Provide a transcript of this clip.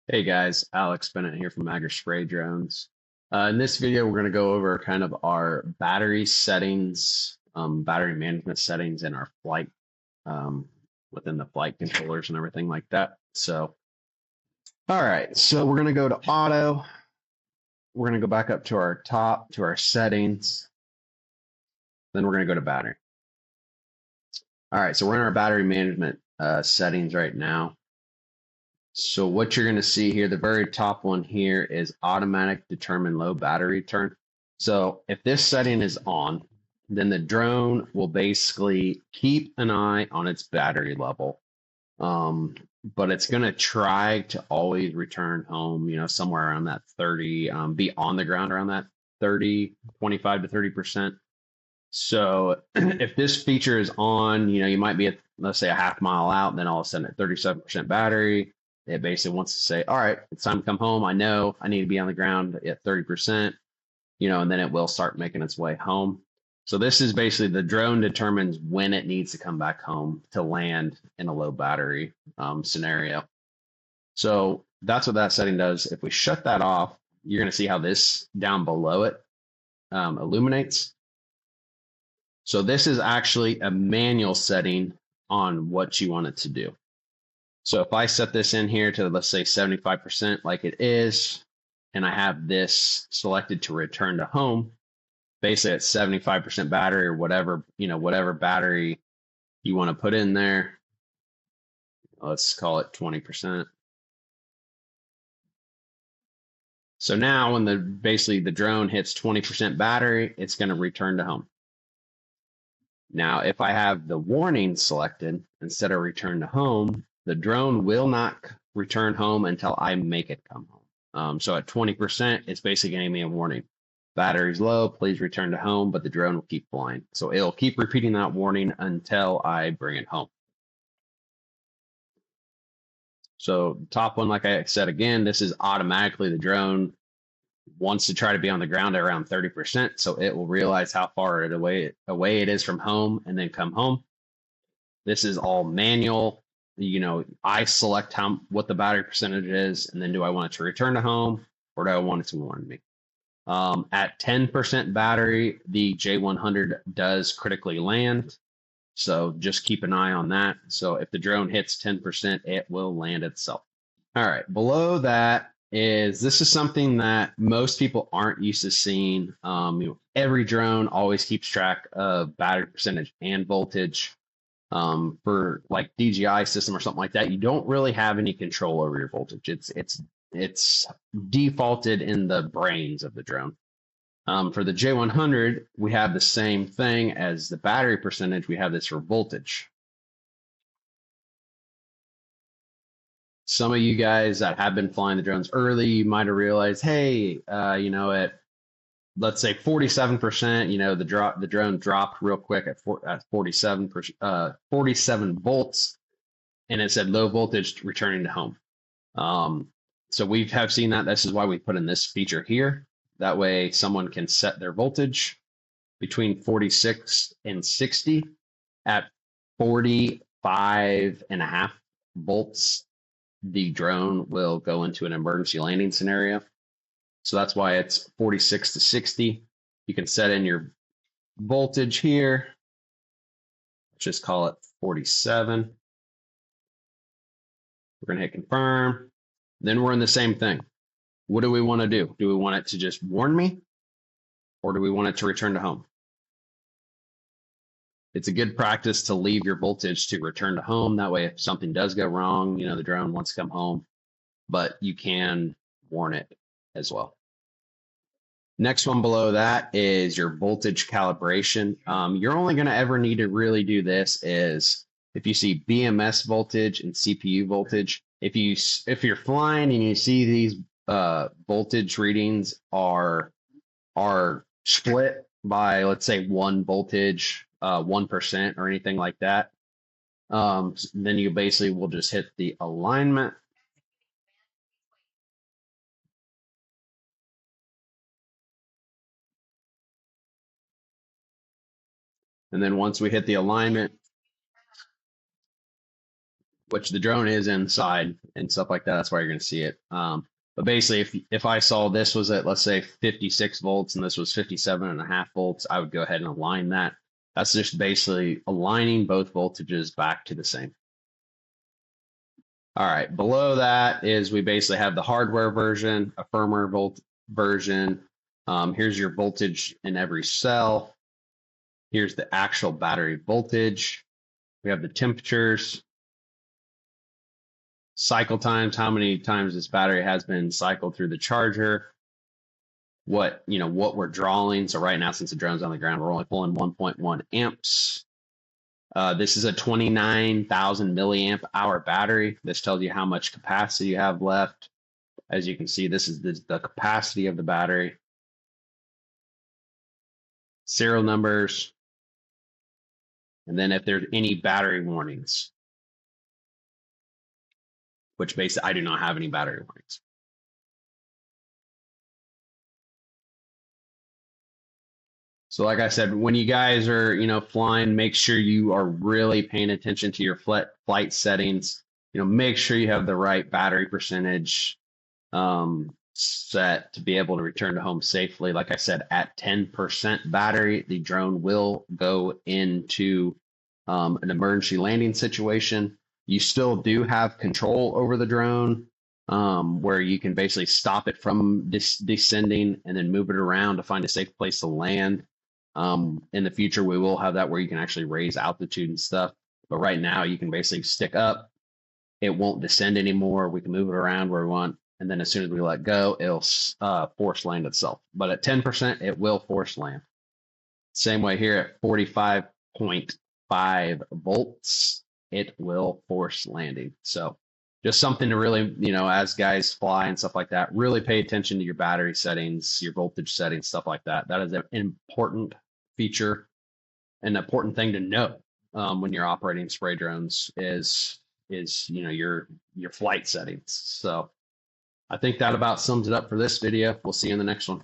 Hey guys, Alex Bennett here from Agri Spray Drones. In this video, we're going to go over kind of our battery settings, battery management settings in our flight, um, within the flight controllers and everything like that. All right, so we're going to go to auto. We're going to go back up to our top, to our settings. Then we're going to go to battery. All right, so we're in our battery management settings right now. So what you're going to see here, the very top one here is automatic determine low battery turn. So if this setting is on, then the drone will basically keep an eye on its battery level. But it's going to try to always return home, somewhere around that 30, be on the ground around that 30, 25 to 30%. So if this feature is on, you might be at, let's say, a half mile out, and then all of a sudden at 37% battery, it basically wants to say, all right, it's time to come home. I know I need to be on the ground at 30%, and then it will start making its way home. So this is basically the drone determines when it needs to come back home to land in a low battery scenario. So that's what that setting does. If we shut that off, you're going to see how this down below it illuminates. So this is actually a manual setting on what you want it to do. So if I set this in here to, let's say, 75% like it is, and I have this selected to return to home, basically at 75% battery or whatever battery you want to put in there. Let's call it 20%. So now when basically the drone hits 20% battery, it's going to return to home. Now, if I have the warning selected instead of return to home, the drone will not return home until I make it come home. So at 20%, it's basically giving me a warning. Battery's low, please return to home, but the drone will keep flying. So it'll keep repeating that warning until I bring it home. So top one, like I said again, this is automatically the drone wants to try to be on the ground at around 30%. So it will realize how far away it is from home and then come home. This is all manual. I select what the battery percentage is, and then do I want it to return to home or do I want it to warn me? At 10% battery, the J100 does critically land. So just keep an eye on that. So if the drone hits 10%, it will land itself. All right, below that this is something that most people aren't used to seeing. Every drone always keeps track of battery percentage and voltage. For like DJI system or something like that, you don't really have any control over your voltage. It's defaulted in the brains of the drone. For the J100, we have the same thing as the battery percentage. We have this for voltage. Some of you guys that have been flying the drones early, you might have realized, hey, at let's say 47%, the drone dropped real quick at 47%, 47 volts, and it said low voltage returning to home. So we have seen that. This is why we put in this feature here. That way someone can set their voltage between 46 and 60 at 45.5 volts. The drone will go into an emergency landing scenario. So that's why it's 46 to 60. You can set in your voltage here. Let's just call it 47. We're going to hit confirm. Then we're in the same thing. What do we want to do? Do we want it to just warn me, or do we want it to return to home? It's a good practice to leave your voltage to return to home. That way, if something does go wrong, the drone wants to come home, but you can warn it as well. Next one below that is your voltage calibration. You're only going to ever need to really do this is if you see BMS voltage and CPU voltage. If you're flying and you see these voltage readings are split by, let's say, one voltage, 1% or anything like that, then you basically will just hit the alignment. And then once we hit the alignment, which the drone is inside and stuff like that. That's why you're going to see it. But basically, if I saw this was at, let's say, 56 volts and this was 57.5 volts, I would go ahead and align that. That's just basically aligning both voltages back to the same. All right, below that is we basically have the hardware version, a firmware volt version. Here's your voltage in every cell. Here's the actual battery voltage. We have the temperatures, cycle times, how many times this battery has been cycled through the charger, what we're drawing. So right now, since the drone's on the ground, we're only pulling 1.1 amps. This is a 29,000 milliamp hour battery. This tells you how much capacity you have left. As you can see, this is the capacity of the battery. Serial numbers. And then if there's any battery warnings, which basically I do not have any battery warnings. So like I said, when you guys are, flying, make sure you are really paying attention to your flight settings. Make sure you have the right battery percentage set to be able to return to home safely. Like I said, at 10% battery, the drone will go into an emergency landing situation. You still do have control over the drone, where you can basically stop it from descending and then move it around to find a safe place to land. In the future, we will have that where you can actually raise altitude and stuff. But right now, you can basically stick up. It won't descend anymore. We can move it around where we want. And then as soon as we let go, it'll force land itself. But at 10%, it will force land. Same way here at 45.5 volts, it will force landing. So just something to really, as guys fly and stuff like that, really pay attention to your battery settings, your voltage settings, stuff like that. That is an important feature, an important thing to know when you're operating spray drones is your flight settings. So I think that about sums it up for this video. We'll see you in the next one.